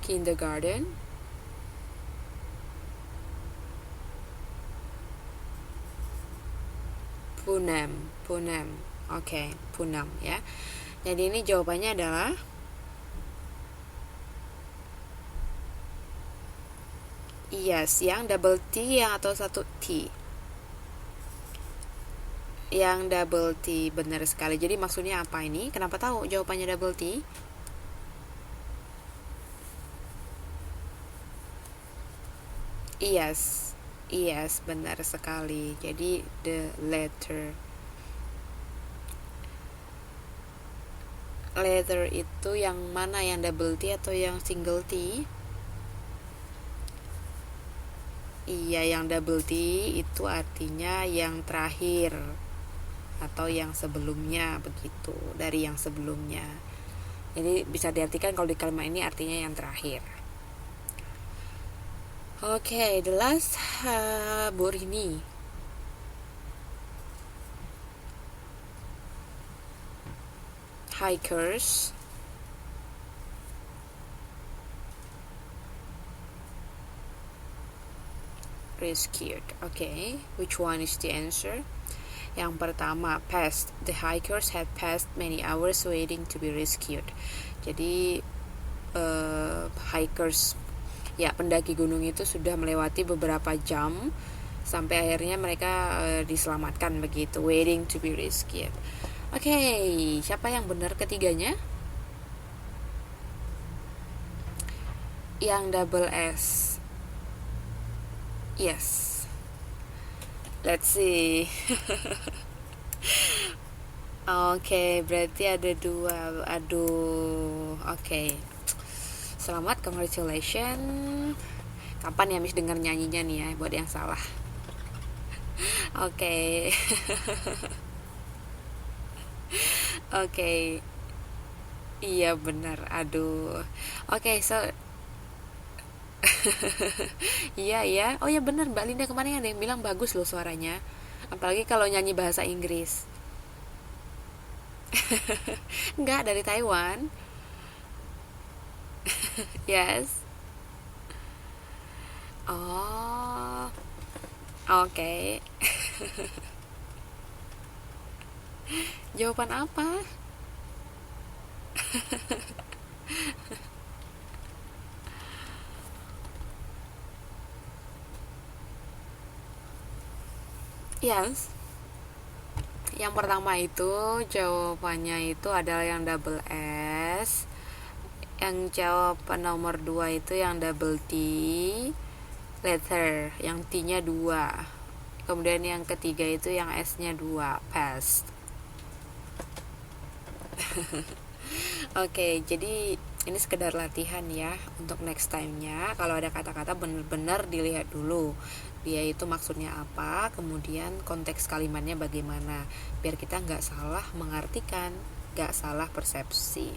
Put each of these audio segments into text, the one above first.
Kindergarten. Punam. Oke, Punam ya. Jadi ini jawabannya adalah yes, yang double T yang atau satu T. Yang double T, benar sekali. Jadi maksudnya apa ini? Kenapa tahu jawabannya double T? Yes, benar sekali. Jadi the letter itu yang mana, yang double T atau yang single T? Iya, yang double T itu artinya yang terakhir atau yang sebelumnya, begitu, dari yang sebelumnya. Jadi bisa diartikan kalau di kalimat ini artinya yang terakhir. Oke, the last Borini. Hikers. Rescued. Okay, which one is the answer? Yang pertama, passed. The hikers had passed many hours waiting to be rescued. Jadi hikers, ya, pendaki gunung itu sudah melewati beberapa jam sampai akhirnya mereka diselamatkan, begitu, waiting to be rescued. Oke, siapa yang benar ketiganya? Yang double S. Yes. Let's see. Oke, berarti ada dua. Aduh. Oke. Selamat, congratulations. Kapan ya Miss denger nyanyinya nih ya buat yang salah. Oke. Oke. Iya benar. Aduh. Oke, so iya. Oh ya benar, Mbak Linda kemarin ada yang bilang bagus loh suaranya. Apalagi kalau nyanyi bahasa Inggris. Enggak, dari Taiwan. Yes. Oh. Oke. Jawaban apa? Yes. Yang pertama itu jawabannya itu adalah yang double S. Yang jawaban nomor 2 itu yang double T letter, yang T-nya 2. Kemudian yang ketiga itu yang S-nya 2, past. Oke, jadi ini sekedar latihan ya untuk next time-nya. Kalau ada kata-kata benar-benar dilihat dulu dia itu maksudnya apa, kemudian konteks kalimatnya bagaimana, biar kita nggak salah mengartikan, nggak salah persepsi.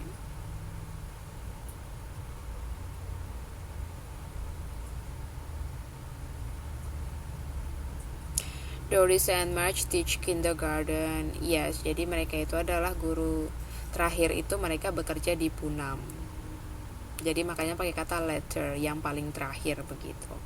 Doris and Marge teach kindergarten. Yes, jadi mereka itu adalah guru terakhir, itu mereka bekerja di Punam. Jadi makanya pakai kata letter, yang paling terakhir, begitu.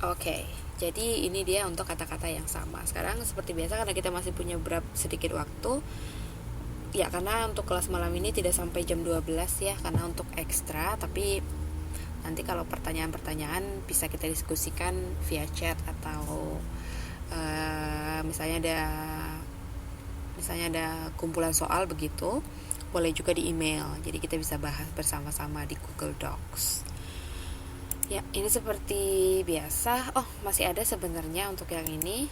Oke, jadi ini dia untuk kata-kata yang sama. Sekarang seperti biasa, karena kita masih punya sedikit waktu, ya karena untuk kelas malam ini tidak sampai jam 12 ya, karena untuk ekstra. Tapi nanti kalau pertanyaan-pertanyaan bisa kita diskusikan via chat, atau misalnya ada kumpulan soal begitu, boleh juga di email. Jadi kita bisa bahas bersama-sama di Google Docs. Ya, ini seperti biasa. Oh, masih ada sebenarnya untuk yang ini.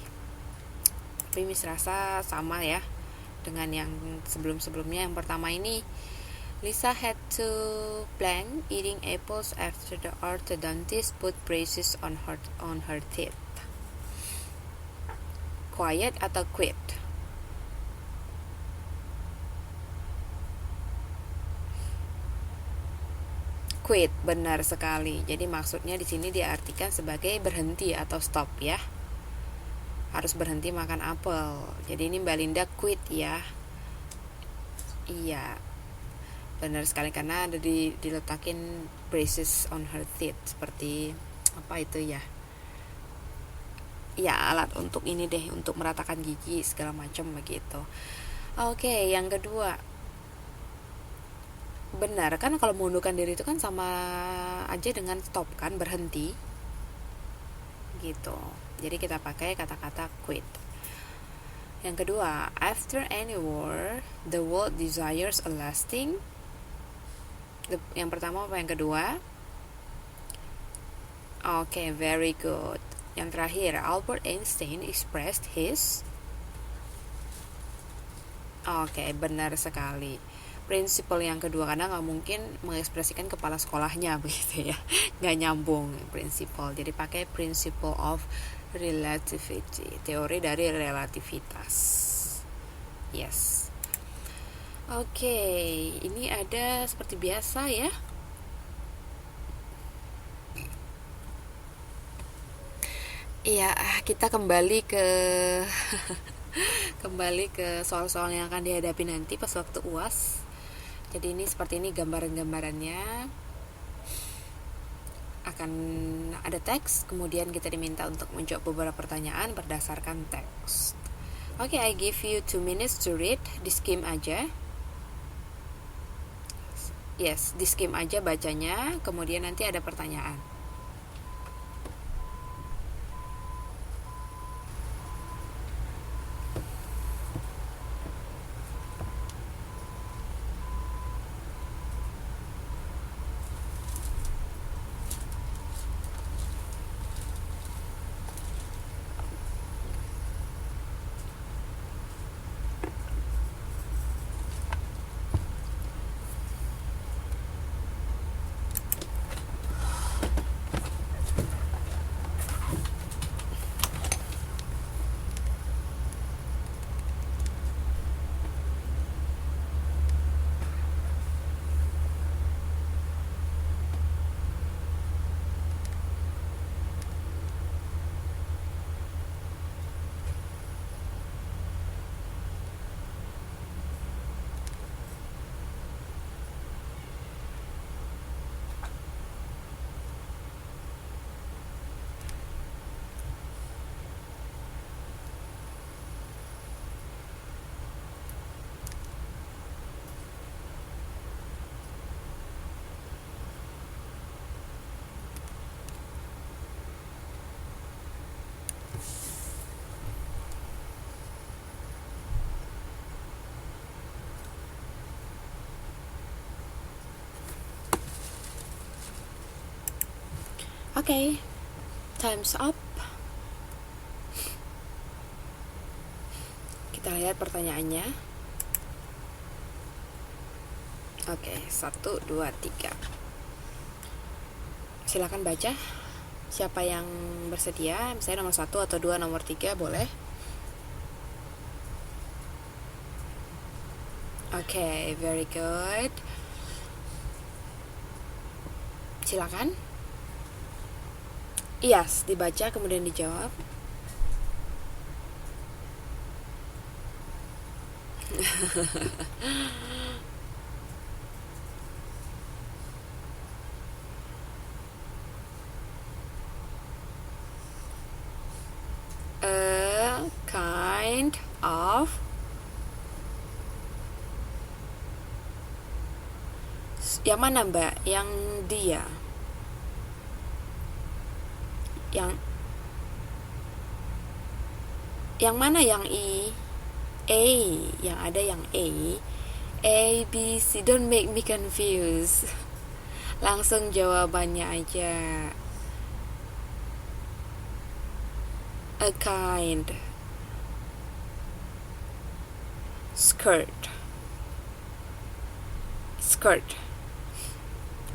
Tapi Miss rasa sama ya dengan yang sebelum-sebelumnya. Yang pertama ini, Lisa had to blank eating apples after the orthodontist put braces on her teeth. Quiet atau quit? Quit, benar sekali. Jadi maksudnya di sini diartikan sebagai berhenti atau stop ya. harus berhenti makan apel. Jadi ini Mbak Linda quit ya. Iya, benar sekali, karena ada diletakin braces on her teeth, seperti apa itu ya? Ya, alat untuk ini deh, untuk meratakan gigi segala macam begitu. Oke, yang kedua, benar kan kalau mengundurkan diri itu kan sama aja dengan stop kan, berhenti gitu. Jadi kita pakai kata-kata quit. Yang kedua, after any war, the world desires a lasting. Yang pertama apa yang kedua? Oke, very good. Yang terakhir, Albert Einstein expressed his. Oke, benar sekali. Prinsipal yang kedua, karena nggak mungkin mengekspresikan kepala sekolahnya begitu ya, nggak nyambung prinsipal. Jadi pakai principle of relativity, teori dari relativitas. Yes. Oke, ini ada seperti biasa ya. Iya, kita kembali ke soal-soal yang akan dihadapi nanti pas waktu UAS. Jadi ini seperti ini gambaran-gambarannya. Akan ada teks, kemudian kita diminta untuk menjawab beberapa pertanyaan berdasarkan teks. Oke, I give you 2 minutes to read. Di skim aja. Yes, di skim aja bacanya, kemudian nanti ada pertanyaan. Oke, time's up. Kita lihat pertanyaannya. Oke, 1, 2, 3. Silakan baca. Siapa yang bersedia? Misalnya nomor 1 atau 2, nomor 3 boleh. Oke, very good. Silakan. Yes, dibaca kemudian dijawab. A kind of yang mana Mbak? Yang dia? Yang mana yang I? A, yang ada yang A, B, C. Don't make me confused. Langsung jawabannya aja. A kind. Skirt.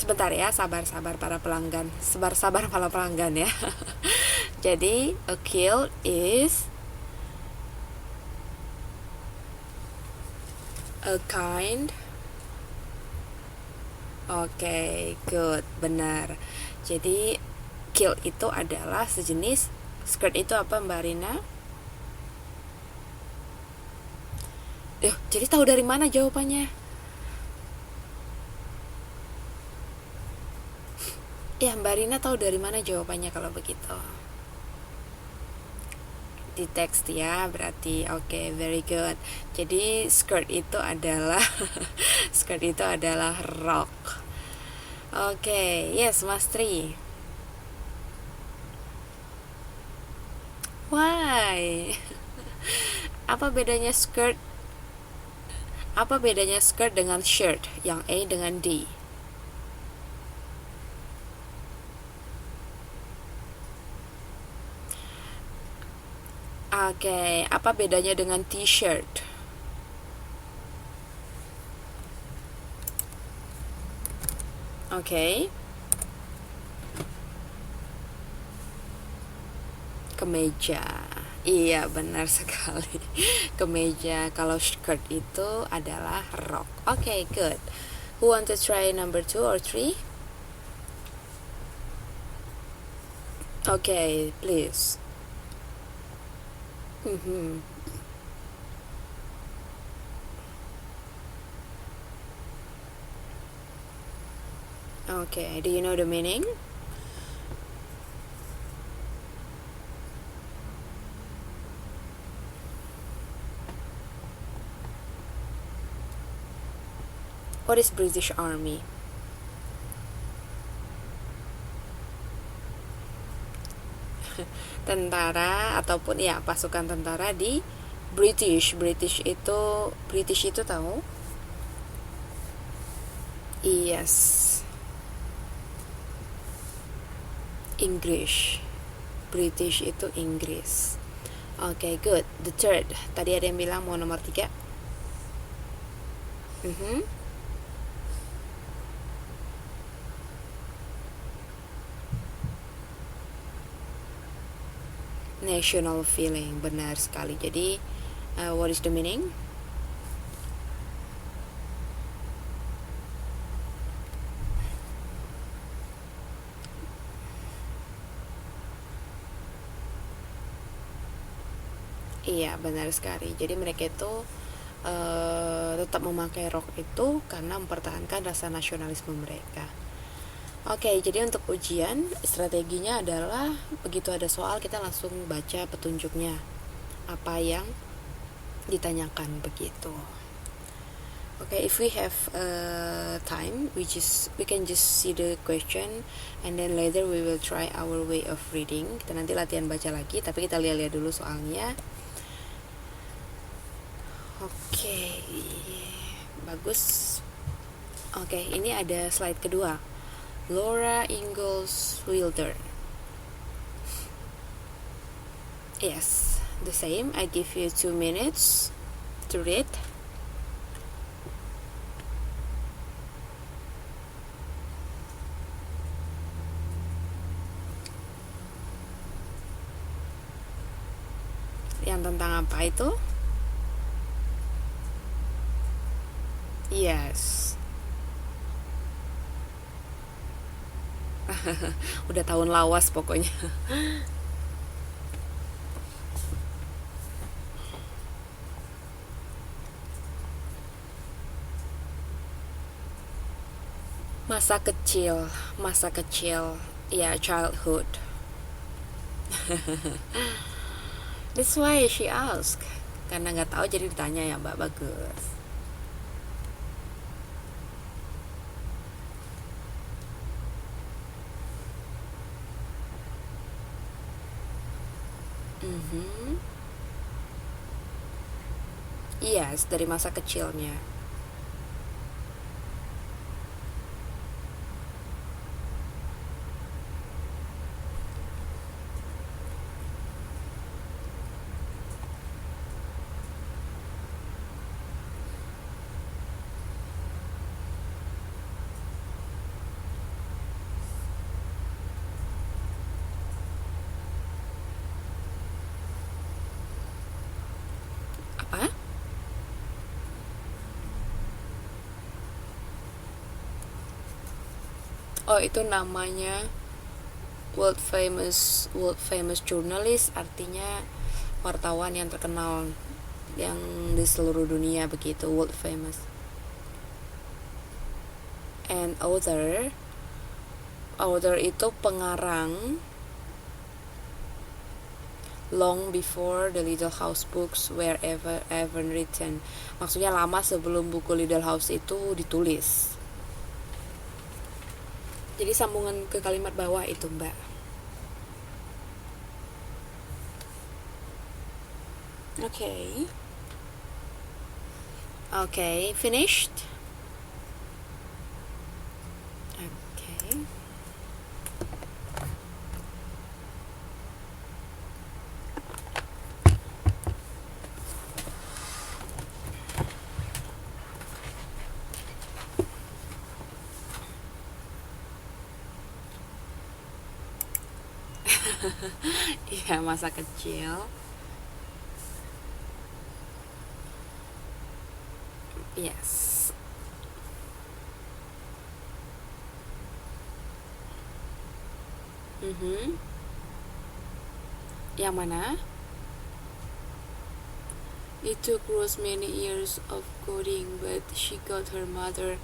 Sebentar ya, sabar para pelanggan. Sabar para pelanggan ya. Jadi, a kilt is a kind. Oke, good, benar. Jadi kilt itu adalah sejenis skirt. Itu apa Mbak Rina? Jadi tahu dari mana jawabannya? Ya, Mbak Rina tahu dari mana jawabannya kalau begitu? Di teks ya, berarti oke, very good. Jadi skirt itu adalah skirt itu adalah rok. Oke, yes, Mas Tri. Why? Apa bedanya skirt? Apa bedanya skirt dengan shirt? Yang A dengan D. Oke, apa bedanya dengan t-shirt? Oke. Kemeja. Iya, benar sekali. Kemeja. Kalau skirt itu adalah rok. Oke, good. Who want to try number 2 or 3? Okay, please. Okay, do you know the meaning? What is British Army? Tentara ataupun ya pasukan tentara di British. British itu tahu? Yes. English. British itu Inggris. Okay, good. The third. Tadi ada yang bilang mau nomor 3. National feeling, benar sekali. Jadi, what is the meaning? Iya, benar sekali. Jadi mereka itu tetap memakai rok itu karena mempertahankan rasa nasionalisme mereka. Oke, jadi untuk ujian strateginya adalah begitu ada soal kita langsung baca petunjuknya apa yang ditanyakan begitu. Okay, if we have time, we can just see the question, and then later we will try our way of reading. Kita nanti latihan baca lagi, tapi kita lihat-lihat dulu soalnya. Oke, bagus. Oke, ini ada slide kedua. Laura Ingalls Wilder. Yes, the same. I give you 2 minutes to read. Yang tentang apa itu? Yes. Udah tahun lawas pokoknya. Masa kecil, ya, childhood. That's why she asked. Karena nggak tahu jadi ditanya ya, Mbak. Bagus. Yes, dari masa kecilnya. Apa? Oh, itu namanya world famous journalist, artinya wartawan yang terkenal yang di seluruh dunia begitu, world famous. And author itu pengarang long before the Little House books were ever written. Maksudnya lama sebelum buku Little House itu ditulis. Jadi sambungan ke kalimat bawah itu, Mbak. Okay, finished? Okay. Iya, masa kecil. Yes. Yang mana? It took Rose many years of coding, but she got her mother.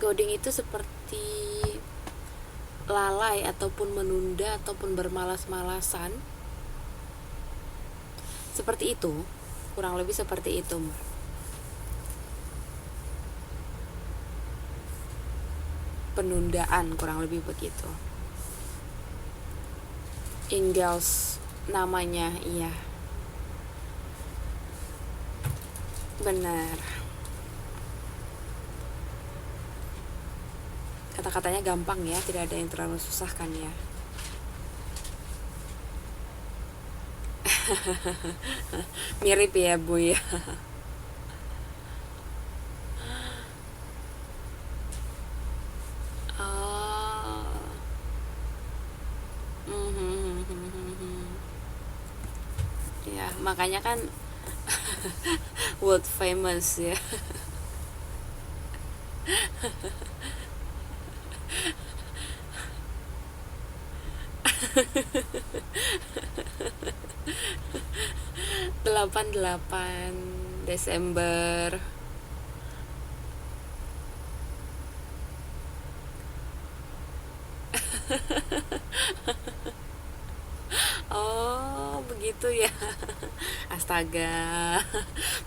Coding itu seperti lalai ataupun menunda ataupun bermalas-malasan. Seperti itu, kurang lebih seperti itu, Mbak. Penundaan, kurang lebih begitu. Ingalls namanya, iya. Benar. Kata-katanya gampang ya, tidak ada yang terlalu susah kan ya. Mirip ya, Bu ya. Ya, makanya kan world famous ya. delapan Desember. Oh, begitu ya. Astaga.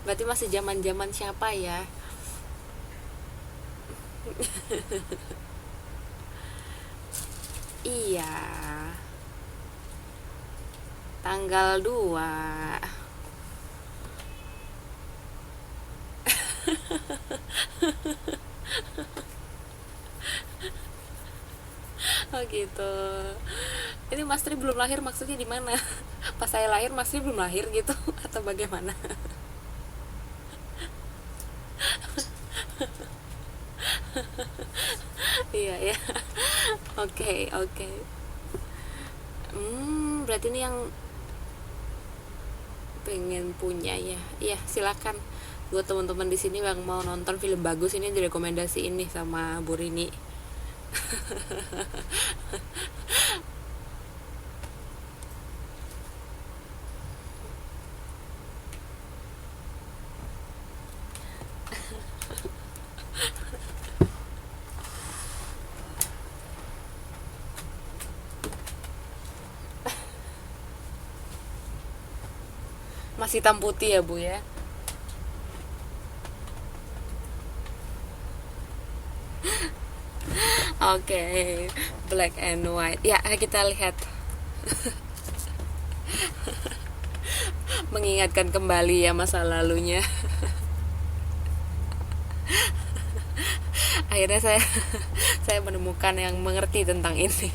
Berarti masih zaman-zaman siapa ya? Iya. Tanggal 2. Oh gitu. Ini Mas Tri belum lahir maksudnya di mana? Pas saya lahir Mas Tri belum lahir gitu atau bagaimana? Iya ya. Oke. Berarti ini yang pengen punya ya. Iya, silakan. Buat teman-teman di sini yang mau nonton film bagus ini direkomendasiin nih sama Bu Rini. Masih hitam putih ya, Bu ya. Oke, black and white. Ya, kita lihat. Mengingatkan kembali ya masa lalunya. Akhirnya saya menemukan yang mengerti tentang ini.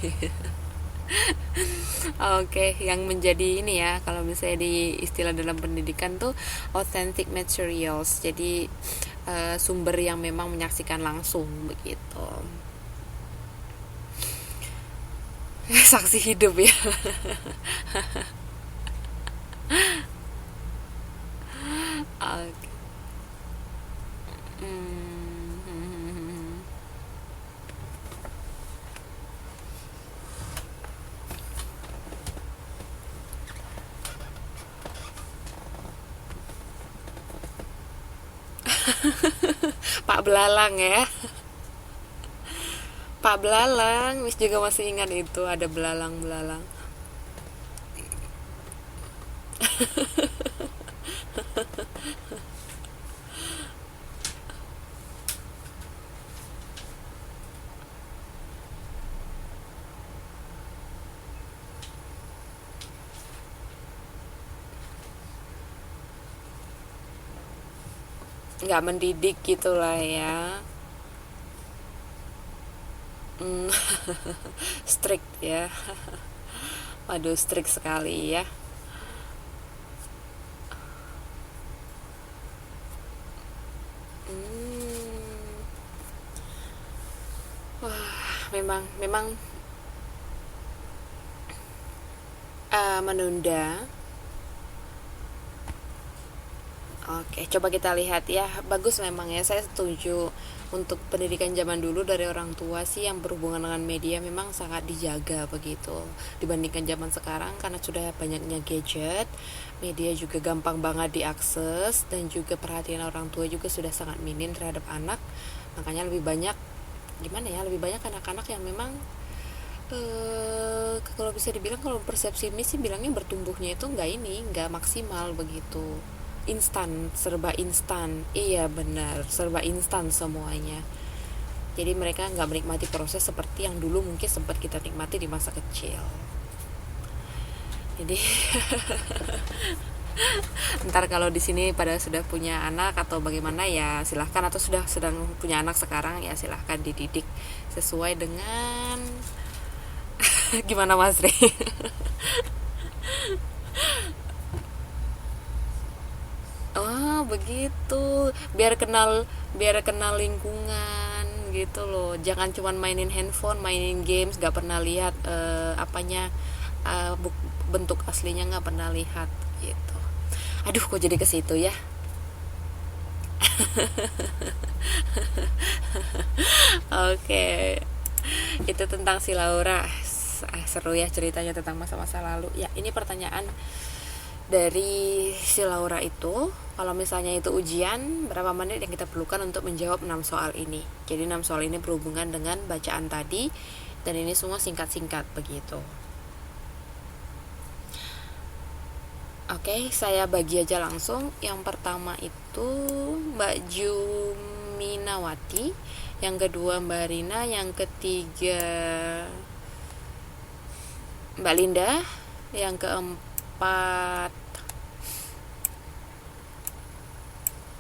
Oke, yang menjadi ini ya, kalau misalnya di istilah dalam pendidikan tuh authentic materials. Jadi sumber yang memang menyaksikan langsung begitu. Saksi hidup ya. Okay. Pak Belalang ya. Pak Belalang, Miss juga masih ingat itu ada belalang-belalang. Nggak mendidik gitulah ya. Hmm, strict ya. Waduh, strict sekali ya. Hmm, memang memang menunda. Oke, coba kita lihat ya. Bagus memang ya, saya setuju. Untuk pendidikan zaman dulu dari orang tua sih yang berhubungan dengan media memang sangat dijaga begitu. Dibandingkan zaman sekarang karena sudah banyaknya gadget, media juga gampang banget diakses dan juga perhatian orang tua juga sudah sangat minim terhadap anak. Makanya lebih banyak gimana ya, lebih banyak anak-anak yang memang kalau bisa dibilang kalau persepsi ini sih bilangnya bertumbuhnya itu nggak maksimal begitu, instan, serba instan. Iya benar, serba instan semuanya. Jadi mereka nggak menikmati proses seperti yang dulu mungkin sempat kita nikmati di masa kecil. Jadi ntar kalau di sini pada sudah punya anak atau bagaimana ya silahkan, atau sudah sedang punya anak sekarang ya silahkan dididik sesuai dengan gimana Mas Rey. Oh begitu, biar kenal lingkungan gitu loh. Jangan cuman mainin handphone, mainin games, nggak pernah lihat apanya, bentuk aslinya nggak pernah lihat gitu. Aduh, kok jadi ke situ ya. Oke, itu tentang si Laura. Seru ya ceritanya tentang masa-masa lalu. Ya, ini pertanyaan dari si Laura itu, kalau misalnya itu ujian, berapa menit yang kita perlukan untuk menjawab 6 soal ini. Jadi 6 soal ini berhubungan dengan bacaan tadi, dan ini semua singkat-singkat begitu. Oke, saya bagi aja langsung. Yang pertama itu Mbak Juminawati, yang kedua Mbak Rina, yang ketiga Mbak Linda, yang keempat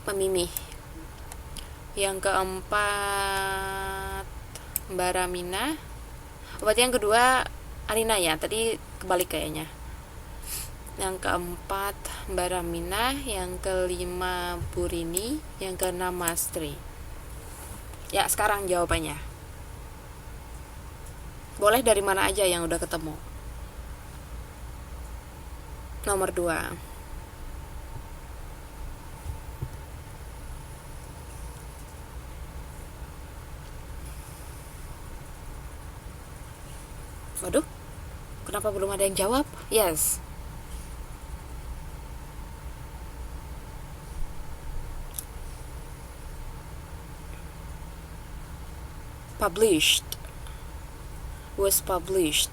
Mimi, yang keempat Mbak Ramina. Berarti yang kedua Arina ya, tadi kebalik kayaknya. Yang keempat Mbak Ramina, yang kelima Bu Rini, yang keenam Mas Tri. Ya, sekarang jawabannya. Boleh dari mana aja yang udah ketemu. Nomor 2. Waduh, kenapa belum ada yang jawab? Yes. Published. Was published.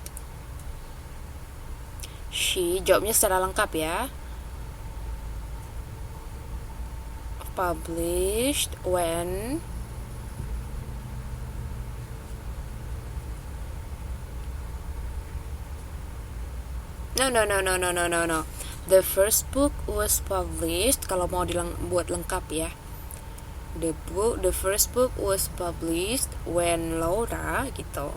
She, jawabnya secara lengkap ya. Published when No. The first book was published. Kalau mau buat lengkap ya. The first book was published when Laura gitu.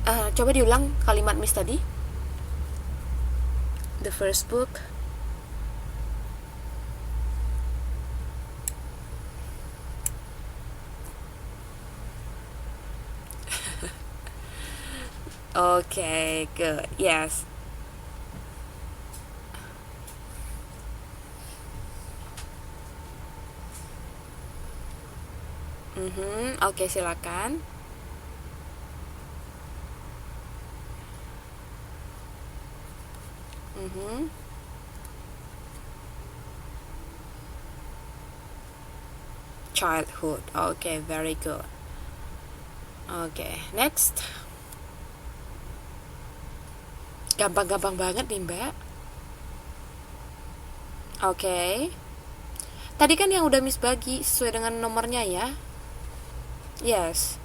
Coba diulang kalimat Miss tadi. The first book. Okay, good. Yes. Oke, silakan. childhood. Okay, very good. Okay, next. Gampang-gampang banget nih, Mbak. Okay. Tadi kan yang udah Miss bagi sesuai dengan nomornya ya. Yes.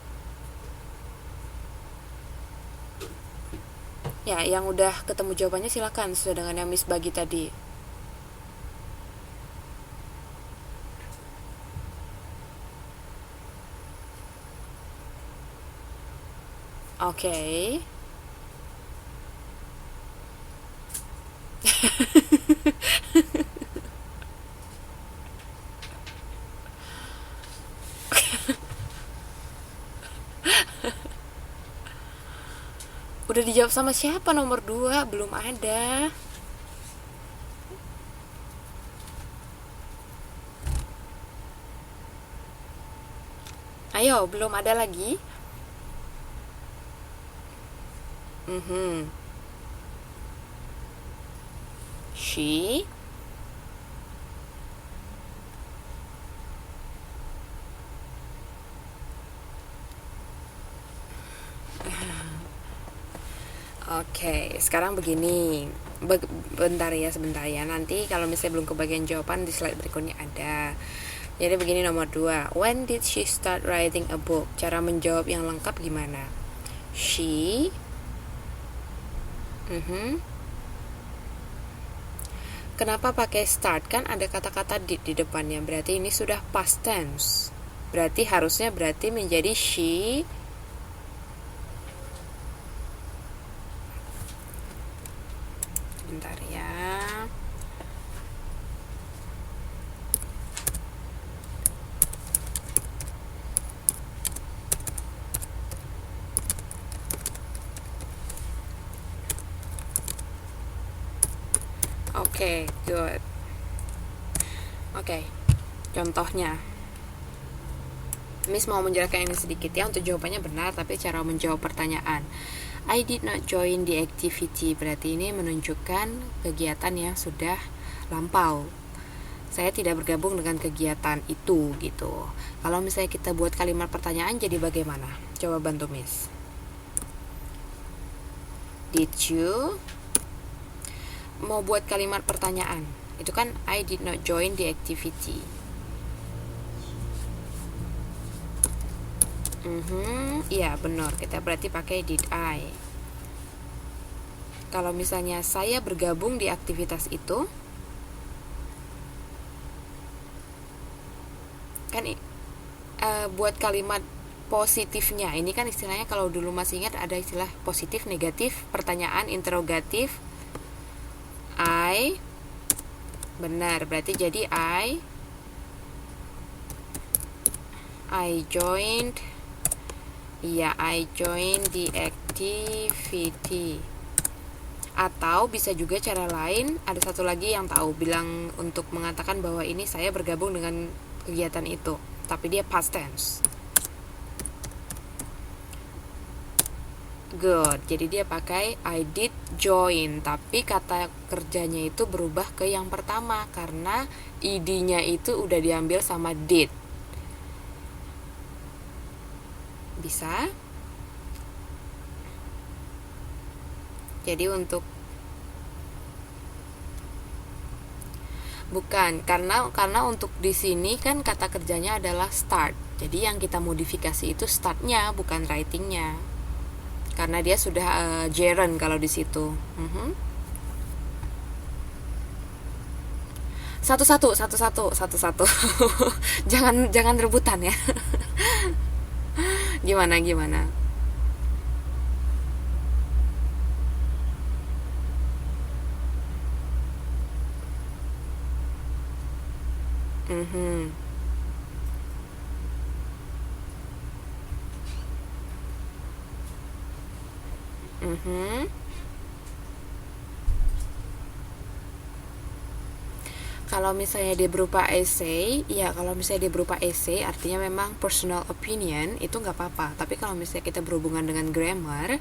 Ya, yang udah ketemu jawabannya silakan sesuai dengan yang Miss bagi tadi. Oke. Udah dijawab sama siapa nomor 2? Belum ada. Ayo, belum ada lagi. She. Oke, sekarang begini. Bentar ya, sebentar ya. Nanti kalau misalnya belum kebagian jawaban di slide berikutnya ada. Jadi begini nomor 2. When did she start writing a book? Cara menjawab yang lengkap gimana? She. Kenapa pakai start? Kan ada kata-kata did di depannya. Berarti ini sudah past tense. Berarti harusnya menjadi she. Bentar ya. Oke, good. Oke, contohnya. Miss mau menjelaskan ini sedikit ya. Untuk jawabannya benar, tapi cara menjawab pertanyaan. I did not join the activity. Berarti ini menunjukkan kegiatan yang sudah lampau. Saya tidak bergabung dengan kegiatan itu gitu. Kalau misalnya kita buat kalimat pertanyaan jadi bagaimana? Coba bantu Miss. Did you? Mau buat kalimat pertanyaan. Itu kan I did not join the activity. Iya benar, kita berarti pakai did I. Kalau misalnya saya bergabung di aktivitas itu, kan buat kalimat positifnya. Ini kan istilahnya kalau dulu masih ingat ada istilah positif, negatif, pertanyaan, interrogatif. I. Benar, berarti jadi I joined. Iya, I joined the activity. Atau bisa juga cara lain, ada satu lagi yang tahu bilang untuk mengatakan bahwa ini saya bergabung dengan kegiatan itu, tapi dia past tense. Good. Jadi dia pakai I did join, tapi kata kerjanya itu berubah ke yang pertama karena id-nya itu udah diambil sama did. Bisa? Jadi untuk bukan karena untuk di sini kan kata kerjanya adalah start. Jadi yang kita modifikasi itu startnya bukan writingnya. Karena dia sudah gerund kalau di situ. Satu-satu. jangan rebutan ya. Gimana? Kalau misalnya dia berupa essay, ya kalau misalnya dia berupa essay artinya memang personal opinion itu nggak apa-apa. Tapi kalau misalnya kita berhubungan dengan grammar,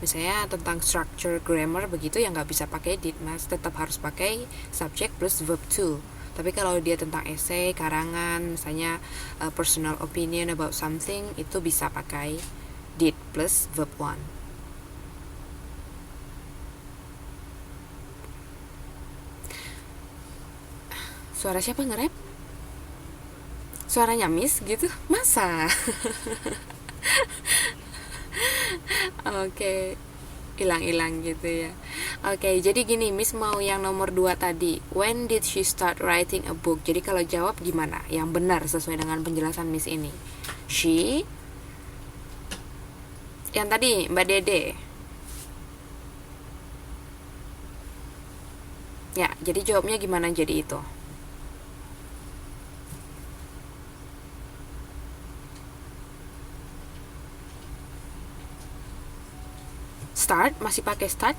misalnya tentang structure grammar begitu ya nggak bisa pakai did, mas. Tetap harus pakai subject plus verb to. Tapi kalau dia tentang esai, karangan, misalnya personal opinion about something, itu bisa pakai did plus verb one. Suara siapa nge-rap? Suaranya Miss gitu? Masa? Oke, hilang-hilang gitu ya. Oke, jadi gini, Miss mau yang nomor 2 tadi. When did she start writing a book? Jadi kalau jawab gimana? Yang benar sesuai dengan penjelasan Miss ini. She. Yang tadi Mbak Dede. Ya, jadi jawabnya gimana jadi itu? Start, masih pakai start?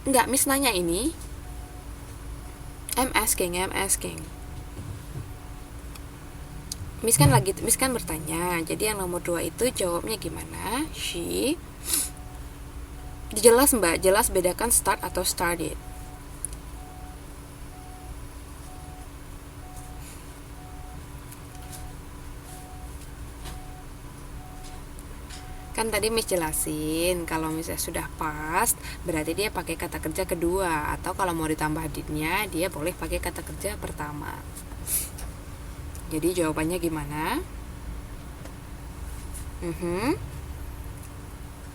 Enggak, Miss nanya ini. I'm asking. Miss kan bertanya. Jadi yang nomor 2 itu jawabnya gimana? She. Jelas Mbak, jelas bedakan start atau started. Kan tadi Miss jelasin kalau misalnya sudah past berarti dia pakai kata kerja kedua, atau kalau mau ditambah didnya dia boleh pakai kata kerja pertama. Jadi jawabannya gimana?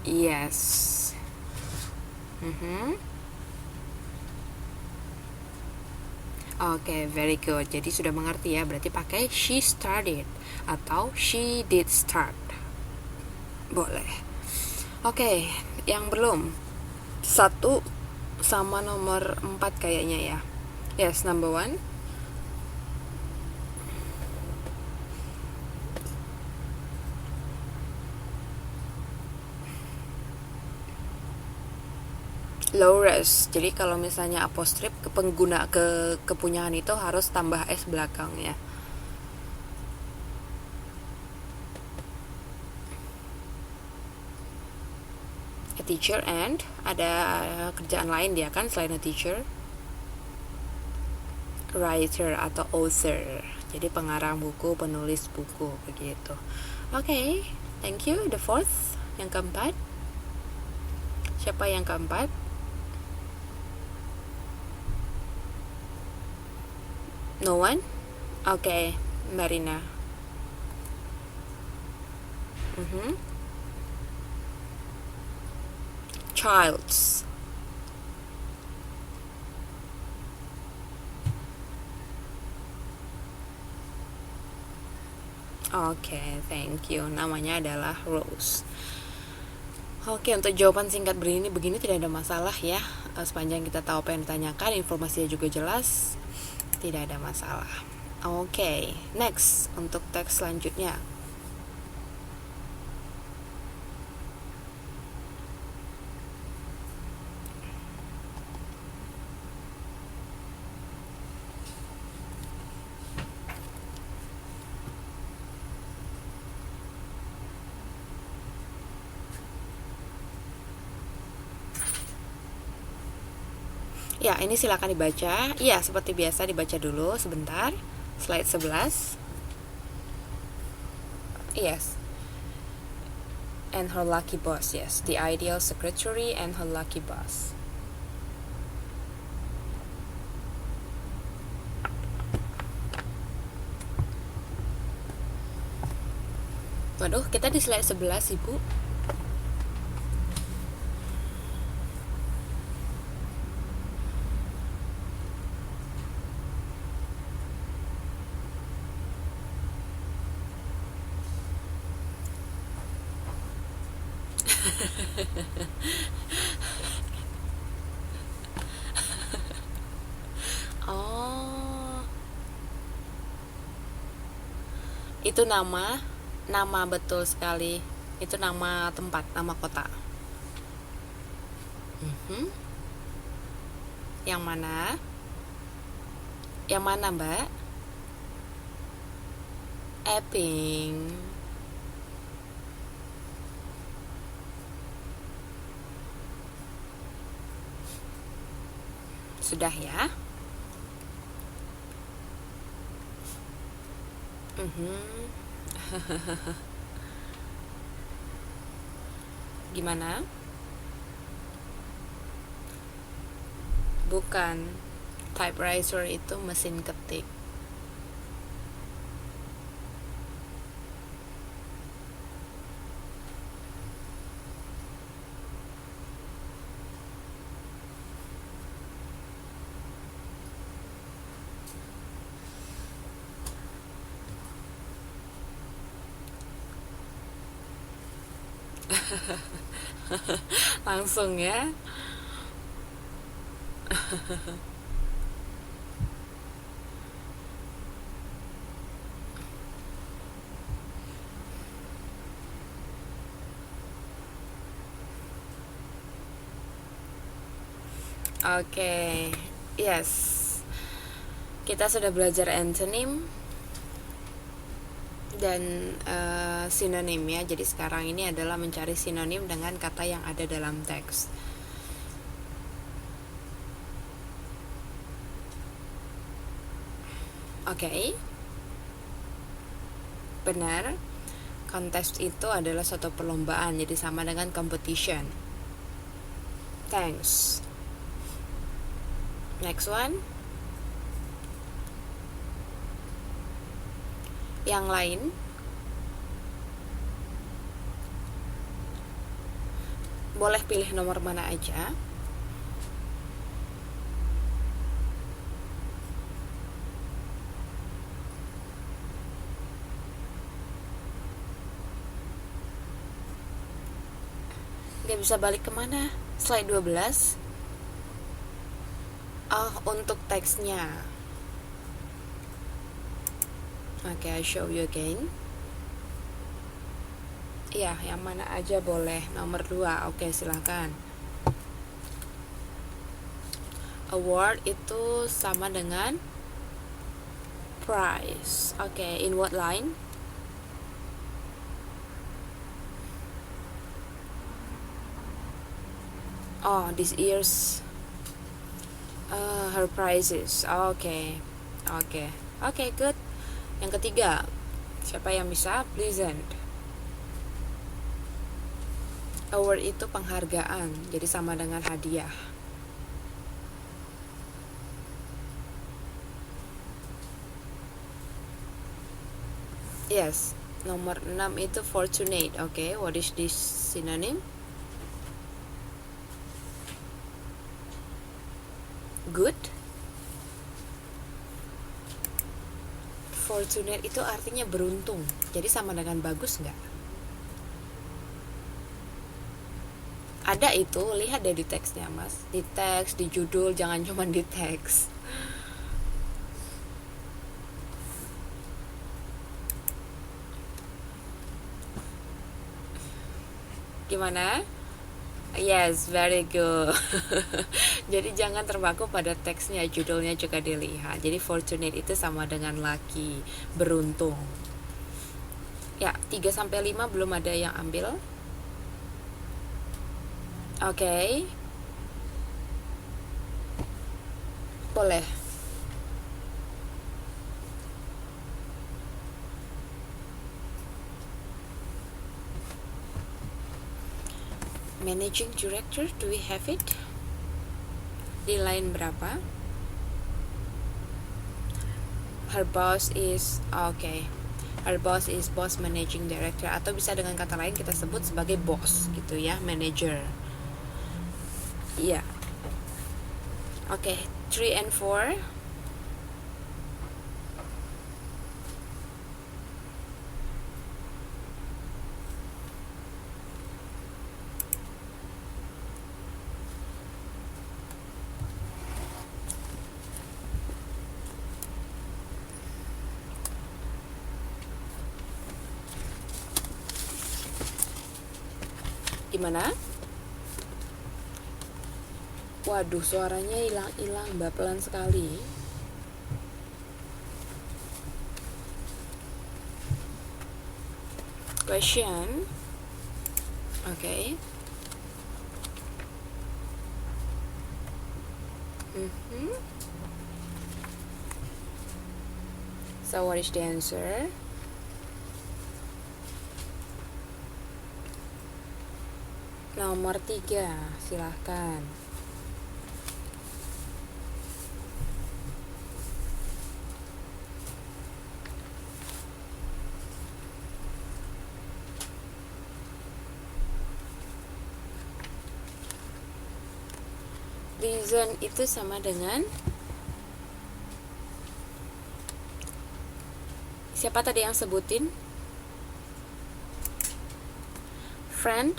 Yes. Oke, very good. Jadi sudah mengerti ya, berarti pakai she started atau she did start. Boleh. Oke, yang belum 1 sama nomor 4 kayaknya ya. Yes, number 1. Lowers. Jadi kalau misalnya apostrip ke pengguna kepunyaan itu harus tambah s belakangnya. A teacher and ada kerjaan lain dia kan selain a teacher. Writer atau author. Jadi pengarang buku, penulis buku begitu. Oke, thank you. The fourth, yang keempat. Siapa yang keempat? No one? Oke, Marina. Childs. Oke, thank you. Namanya adalah Rose. Oke, untuk jawaban singkat begini tidak ada masalah ya. Sepanjang kita tahu apa yang ditanyakan, informasinya juga jelas, tidak ada masalah. Oke, next untuk teks selanjutnya. Ya, ini silakan dibaca. Iya, seperti biasa dibaca dulu sebentar. Slide 11. Yes. And her lucky boss, yes. The ideal secretary and her lucky boss. Waduh, kita di slide 11, Ibu. Oh, itu nama betul sekali. Itu nama tempat, nama kota. Yang mana? Yang mana, Mbak? Epping. Sudah ya? Gimana? Bukan, typewriter itu mesin ketik. Langsung ya. Oke, yes. Kita sudah belajar antonym dan sinonim ya. Jadi sekarang ini adalah mencari sinonim dengan kata yang ada dalam teks. Oke. Benar. Contest itu adalah suatu perlombaan, jadi sama dengan competition. Thanks. Next one. Yang lain. Boleh pilih nomor mana aja. Gak bisa balik kemana? Slide 12. Untuk teksnya. Oke, I show you again. Iya, yang mana aja boleh. Nomor 2, oke silakan. Award itu sama dengan prize. Oke, in what line? Oh, this year's her prizes. Oke, good. Yang ketiga, siapa yang bisa? Pleasant. Award itu penghargaan, jadi sama dengan hadiah. Yes, nomor 6 itu fortunate. Oke, what is this synonym? Good. Fortunate itu artinya beruntung, jadi sama dengan bagus nggak? Ada itu, lihat deh di teksnya mas. Di teks, di judul, jangan cuma di teks. Gimana? Yes, very good. Jadi jangan terpaku pada teksnya, judulnya juga dilihat. Jadi fortunate itu sama dengan lucky, beruntung. Ya, 3-5 belum ada yang ambil. Oke. Boleh. Managing Director, do we have it? Di line berapa? Her boss is, okay. Her boss is boss managing director, atau bisa dengan kata lain kita sebut sebagai boss gitu ya, manager. Iya. Oke, 3 and 4. Gimana? Waduh, suaranya hilang-hilang, Mbak, pelan sekali. Question. Oke. Mhm. So what is the answer? Nomor 3, silahkan. Reason itu sama dengan, siapa tadi yang sebutin? Friendly.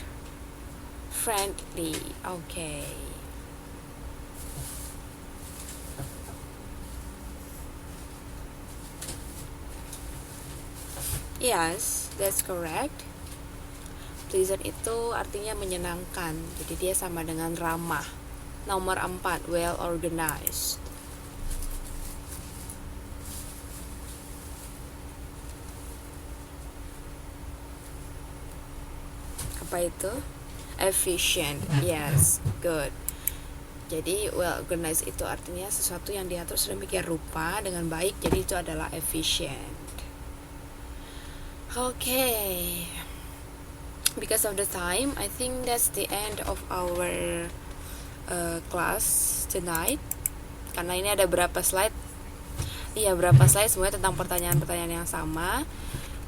Okay. Yes, that's correct. Pleasant itu artinya menyenangkan, jadi dia sama dengan ramah. Nomor 4, well organized. Apa itu? Efficient. Yes, good. Jadi well organized itu artinya sesuatu yang diatur sedemikian rupa dengan baik, jadi itu adalah efficient. Okay. Because of the time, I think that's the end of our class tonight. Karena ini ada berapa slide? Iya, berapa slide semuanya tentang pertanyaan-pertanyaan yang sama.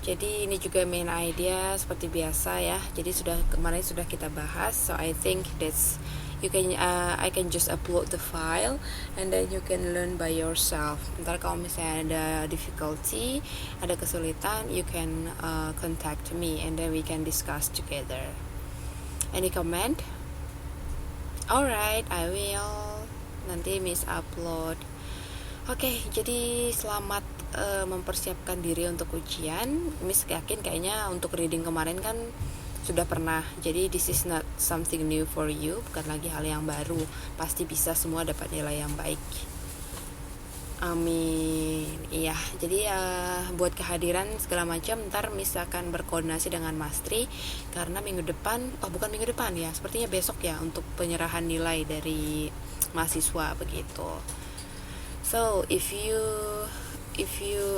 Jadi ini juga main idea seperti biasa ya. Jadi kemarin sudah kita bahas. So I think that's I can just upload the file and then you can learn by yourself. Ntar kalau misalnya ada difficulty, ada kesulitan, you can contact me and then we can discuss together. Any comment? Alright, I will. Nanti Miss upload. Oke, jadi selamat mempersiapkan diri untuk ujian. Miss yakin kayaknya untuk reading kemarin kan sudah pernah. Jadi this is not something new for you, bukan lagi hal yang baru. Pasti bisa semua dapat nilai yang baik. Amin. Iya, jadi buat kehadiran segala macam ntar Miss akan berkoordinasi dengan Mastri karena minggu depan, bukan minggu depan ya, sepertinya besok ya untuk penyerahan nilai dari mahasiswa begitu. So if you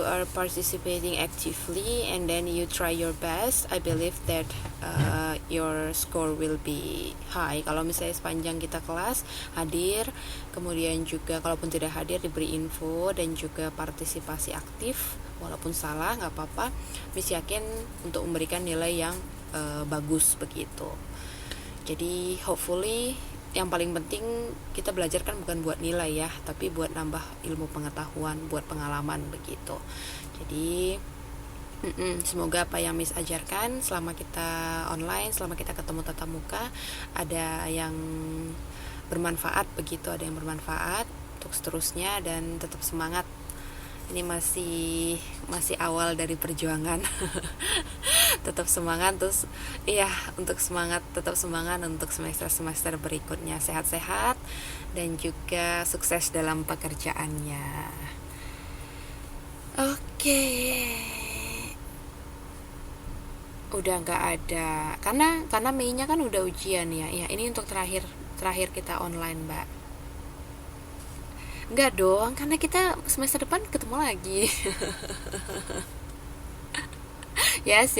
are participating actively and then you try your best, I believe that your score will be high. Kalau misalnya sepanjang kita kelas hadir, kemudian juga kalaupun tidak hadir diberi info dan juga partisipasi aktif, walaupun salah nggak apa-apa, Miss yakin untuk memberikan nilai yang bagus begitu. Jadi hopefully yang paling penting kita belajar kan bukan buat nilai ya, tapi buat nambah ilmu pengetahuan, buat pengalaman begitu. Jadi semoga apa yang Miss ajarkan selama kita online, selama kita ketemu tatap muka, ada yang bermanfaat begitu, ada yang bermanfaat untuk seterusnya, dan tetap semangat. Ini masih awal dari perjuangan. Tetap semangat terus, iya, tetap semangat untuk semester berikutnya. Sehat-sehat dan juga sukses dalam pekerjaannya. Oke. Udah nggak ada karena Mei-nya kan udah ujian ya. Ya, ini untuk terakhir kita online, Mbak. Enggak dong, karena kita semester depan ketemu lagi. Yes.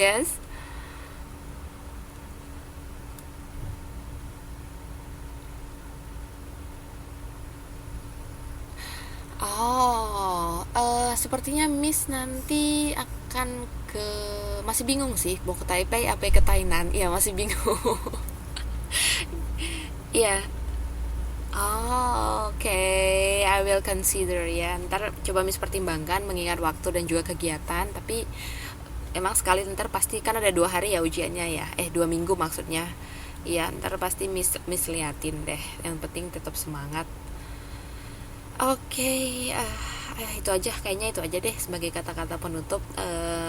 Sepertinya Miss nanti akan masih bingung sih, mau ke Taipei apa ke Tainan. Iya, masih bingung. Iya. Okay. I will consider ya. Ntar coba Miss pertimbangkan mengingat waktu dan juga kegiatan. Tapi emang sekali ntar pasti kan ada 2 hari ya ujiannya ya. 2 minggu maksudnya. Iya, ntar pasti Miss liatin deh. Yang penting tetap semangat. Oke, kayaknya itu aja deh sebagai kata-kata penutup.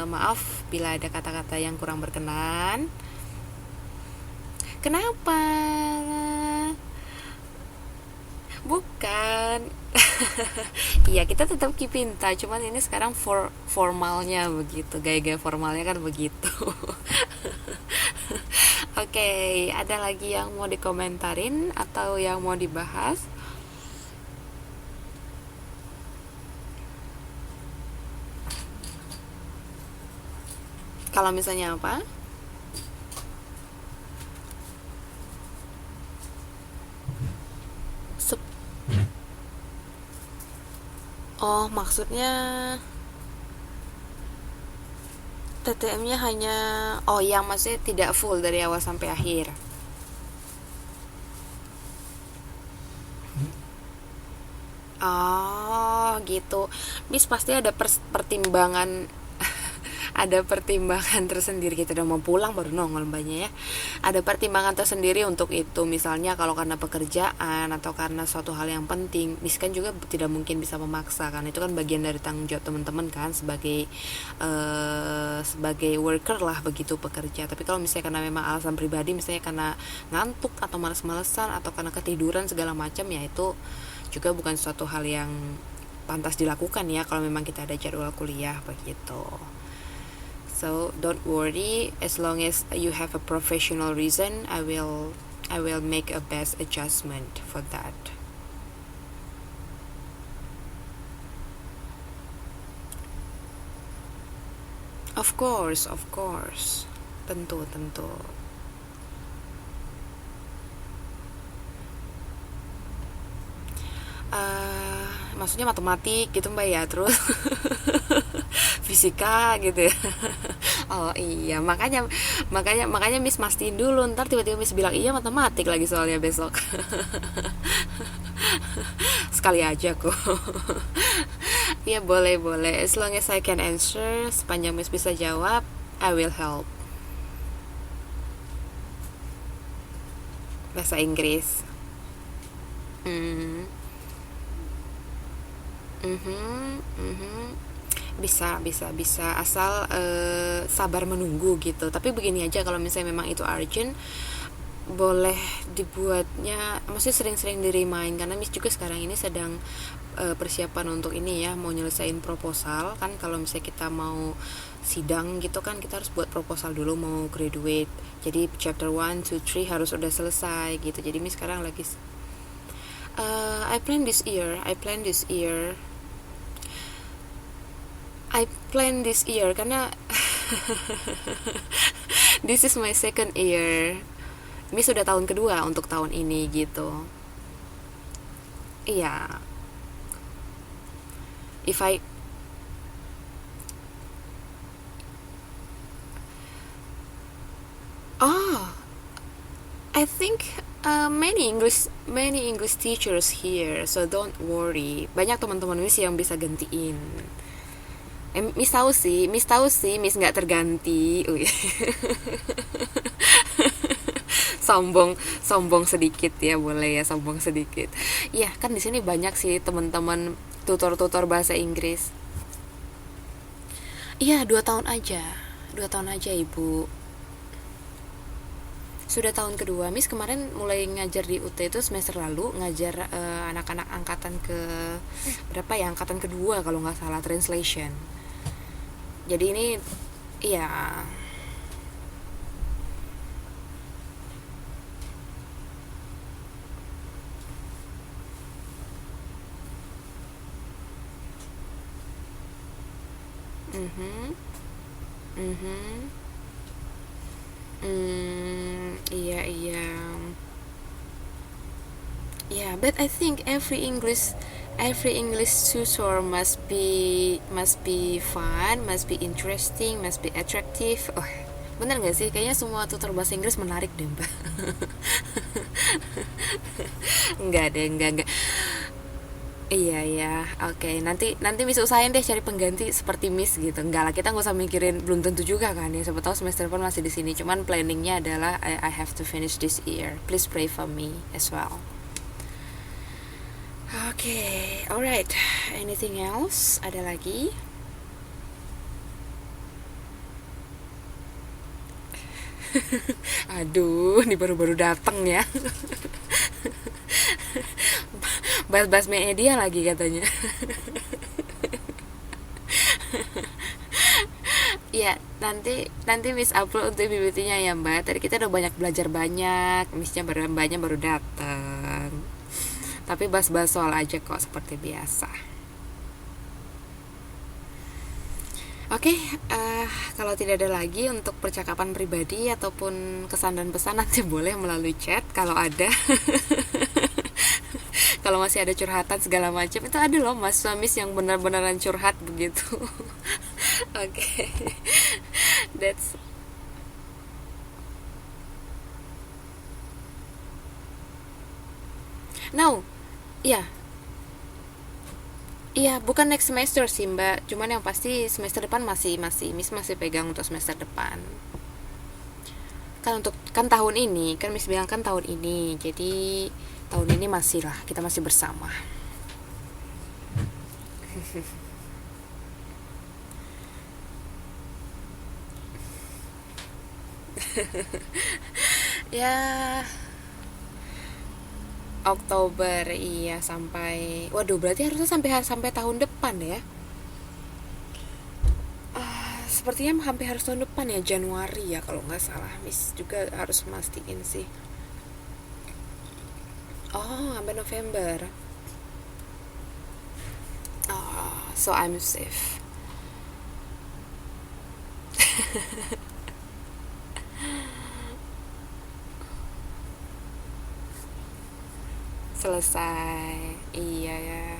Maaf bila ada kata-kata yang kurang berkenan. Kenapa? Bukan. Iya, kita tetap keep in touch, cuman ini sekarang formalnya begitu, gaya-gaya formalnya kan begitu. Oke, ada lagi yang mau dikomentarin atau yang mau dibahas? Kalau misalnya apa? Sep- oh, maksudnya TTM-nya hanya, oh yang maksudnya tidak full dari awal sampai akhir. Oh gitu. Bis pasti ada pertimbangan ada pertimbangan tersendiri. Kita udah mau pulang baru nongol mbaknya ya. Ada pertimbangan tersendiri untuk itu. Misalnya kalau karena pekerjaan atau karena suatu hal yang penting, Miss kan juga tidak mungkin bisa memaksa kan. Itu kan bagian dari tanggung jawab teman-teman kan sebagai sebagai worker lah begitu pekerja. Tapi kalau misalnya karena memang alasan pribadi, misalnya karena ngantuk atau males-malesan atau karena ketiduran segala macam, ya itu juga bukan suatu hal yang pantas dilakukan ya kalau memang kita ada jadwal kuliah begitu. So don't worry, as long as you have a professional reason, I will make a best adjustment for that. Of course. Tentu, tentu. Maksudnya matematik gitu mbak ya, terus fisika gitu ya. Oh iya, makanya Miss mastiin dulu, ntar tiba-tiba Miss bilang iya matematik lagi soalnya besok. Sekali aja kok. Ya boleh boleh, as long as I can answer, sepanjang Miss bisa jawab, I will help. Bahasa Inggris. Hmm. Mhm, mhm. Bisa asal sabar menunggu gitu. Tapi begini aja, kalau misalnya memang itu urgent, boleh dibuatnya, maksudnya sering-sering di remind, karena Miss juga sekarang ini sedang persiapan untuk ini ya, mau nyelesain proposal kan. Kalau misalnya kita mau sidang gitu kan, kita harus buat proposal dulu mau graduate. Jadi chapter 1, 2, 3 harus udah selesai gitu. Jadi Miss sekarang lagi I plan this year karena this is my second year. Ini sudah tahun kedua untuk tahun ini gitu. Iya. If I Oh, I think many English teachers here, so don't worry. Banyak teman-teman Miss yang bisa gantiin. Miss tahu sih, Miss nggak terganti. sombong sombong sedikit ya, boleh ya sombong sedikit. Iya kan di sini banyak sih teman-teman tutor-tutor bahasa Inggris. Iya 2 tahun aja ibu. Sudah tahun kedua. Miss kemarin mulai ngajar di UT itu semester lalu, ngajar anak-anak angkatan ke berapa ya, angkatan kedua kalau nggak salah, translation. Jadi ini iya. Mhm. Mhm. Iya iya. Yeah, but I think every English tutor must be fun, must be interesting, must be attractive. Oh, bener nggak sih? Kayaknya semua tutor bahasa Inggris menarik deh, Mbak. Enggak deh, enggak. Iya ya, oke. Nanti nanti Miss usahain deh cari pengganti seperti Miss gitu. Enggak lah, kita nggak usah mikirin, belum tentu juga kan ya. Siapa tahu semester depan masih di sini. Cuman planningnya adalah I have to finish this year. Please pray for me as well. Oke, alright. Anything else? Ada lagi? Aduh, ini baru-baru datang ya. Bahas-bahas media lagi katanya. Ya, nanti nanti Miss upload untuk PPT-nya ya, Mbak. Tadi kita udah banyak belajar banyak. Missnya baru Mbaknya baru datang. Tapi bahas-bahas soal aja kok seperti biasa. Oke, kalau tidak ada lagi untuk percakapan pribadi ataupun kesan dan pesan, nanti boleh melalui chat kalau ada. Kalau masih ada curhatan segala macam, itu ada loh mas suamis yang benar-benaran curhat begitu. Oke. That's no. Iya, iya, bukan next semester sih Mbak. Cuman yang pasti semester depan masih masih Miss masih pegang untuk semester depan. Kan untuk kan tahun ini, kan Miss bilang kan tahun ini. Jadi tahun ini masih lah, kita masih bersama. Ya, Oktober iya sampai waduh berarti harusnya sampai sampai tahun depan ya. Sepertinya hampir harus tahun depan ya, Januari ya kalau nggak salah. Miss juga harus mastiin sih. Oh, sampai November. Oh, so I'm safe. Selesai. Iya ya.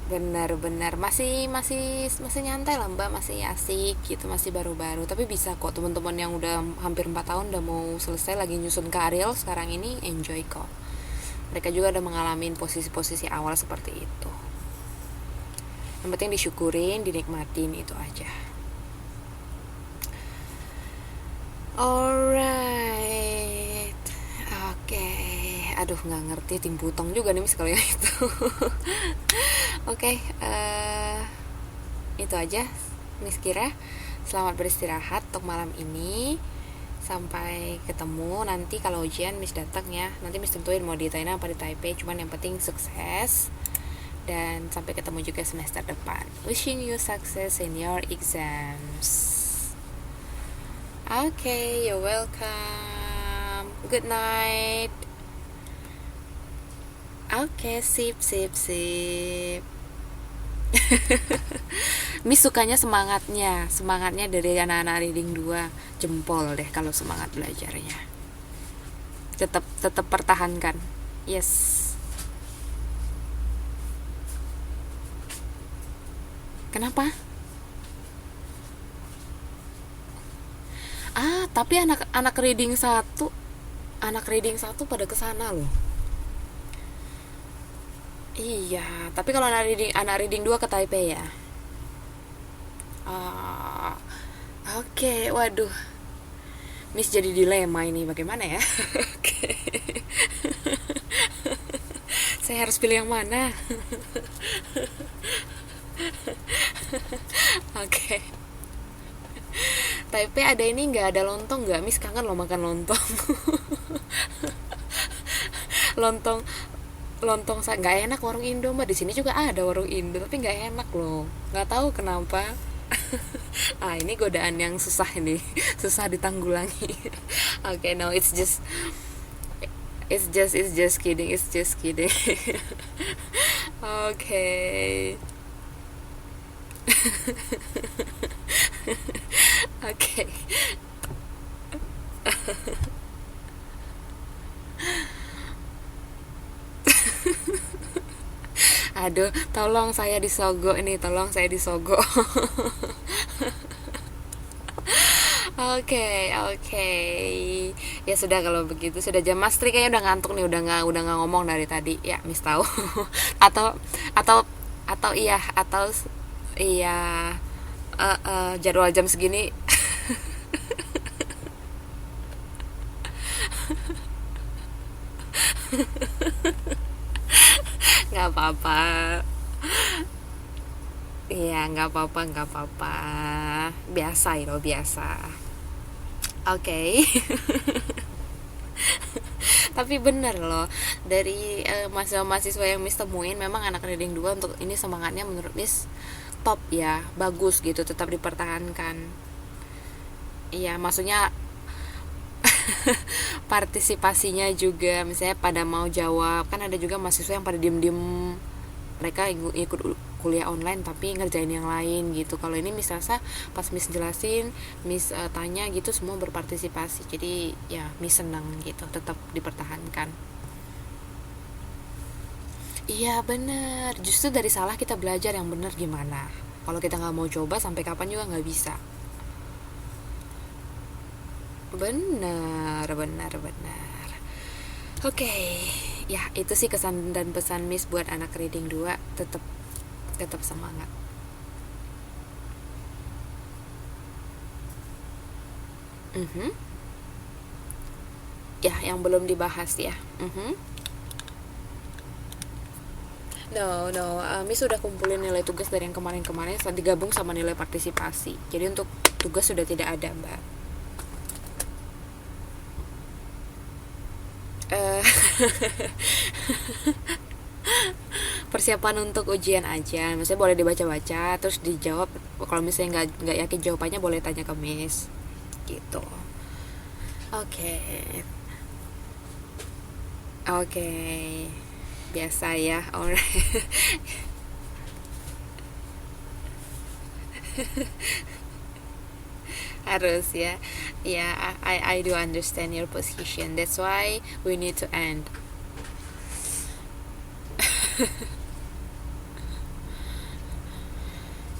Benar-benar masih masih masih nyantai lah Mbak, masih asik gitu, masih baru-baru. Tapi bisa kok teman-teman yang udah hampir 4 tahun udah mau selesai lagi nyusun karir sekarang ini enjoy kok. Mereka juga udah mengalami posisi-posisi awal seperti itu. Yang penting disyukurin, dinikmatin itu aja. Alright. Oke. Aduh nggak ngerti tim butong juga nih Miss kalau yang itu. Oke, itu aja Miss Kira. Selamat beristirahat untuk malam ini. Sampai ketemu nanti kalau ujian Miss datang ya. Nanti Miss tentuin mau ditain apa di Taipei. Cuman yang penting sukses. Dan sampai ketemu juga semester depan. Wishing you success in your exams. Okay, you're welcome. Good night. Okay, sip, sip, sip. Miss sukanya semangatnya dari anak-anak reading 2. Jempol deh kalau semangat belajarnya. Tetap pertahankan. Yes. Kenapa? Tapi anak reading satu pada kesana loh. Iya, tapi kalau anak reading 2 ke Taipei ya. Ah, oke, waduh. Miss jadi dilema ini bagaimana ya? Oke. Saya harus pilih yang mana? Oke. Taipei ada ini nggak, ada lontong nggak? Miss kangen loh makan lontong. lontong lontong nggak enak warung Indo mbak, di sini juga ada warung Indo tapi nggak enak loh, nggak tahu kenapa. Ini godaan yang susah ini. Susah ditanggulangi. Okay, no, it's just kidding. Okay. Okay. Aduh, tolong saya disogok ini, tolong saya disogok. Oke. Ya sudah kalau begitu, sudah jam Mas Tri kayaknya udah ngantuk nih, udah nggak ngomong dari tadi. Ya, Miss tahu. atau atau atau iya jadwal jam segini. Nggak apa-apa. Iya, nggak apa-apa. Biasa itu, biasa. Oke. Tapi bener loh, dari mahasiswa yang Miss temuin, memang anak reading 2 untuk ini semangatnya menurut Miss top ya, bagus gitu, tetap dipertahankan. Iya, maksudnya partisipasinya juga, misalnya pada mau jawab, kan ada juga mahasiswa yang pada diem-diem, mereka ikut kuliah online tapi ngerjain yang lain gitu. Kalau ini Miss rasa pas Miss jelasin, Miss tanya gitu, semua berpartisipasi, jadi ya Miss senang gitu, tetap dipertahankan. Iya bener, justru dari salah kita belajar yang bener gimana. Kalau kita nggak mau coba sampai kapan juga nggak bisa. Benar, benar, benar. Oke, ya itu sih kesan dan pesan Miss buat anak reading 2, tetap tetap semangat. Mhm. Ya, yang belum dibahas ya. Mhm. No, no, Miss sudah kumpulin nilai tugas dari yang kemarin-kemarin saat digabung sama nilai partisipasi. Jadi untuk tugas sudah tidak ada, Mbak. Eh, persiapan untuk ujian aja. Maksudnya boleh dibaca-baca, terus dijawab. Kalau misalnya nggak yakin jawabannya, boleh tanya ke Miss. Gitu. Oke, oke, biasa ya, alright. Harus ya, ya, I do understand your position. That's why we need to end.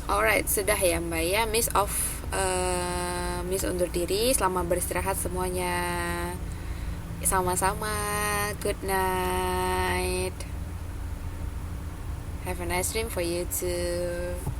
Alright, sudah ya Mbak ya, Miss off, Miss undur diri. Selamat beristirahat semuanya. Sama-sama. Good night. Have a nice dream for you too.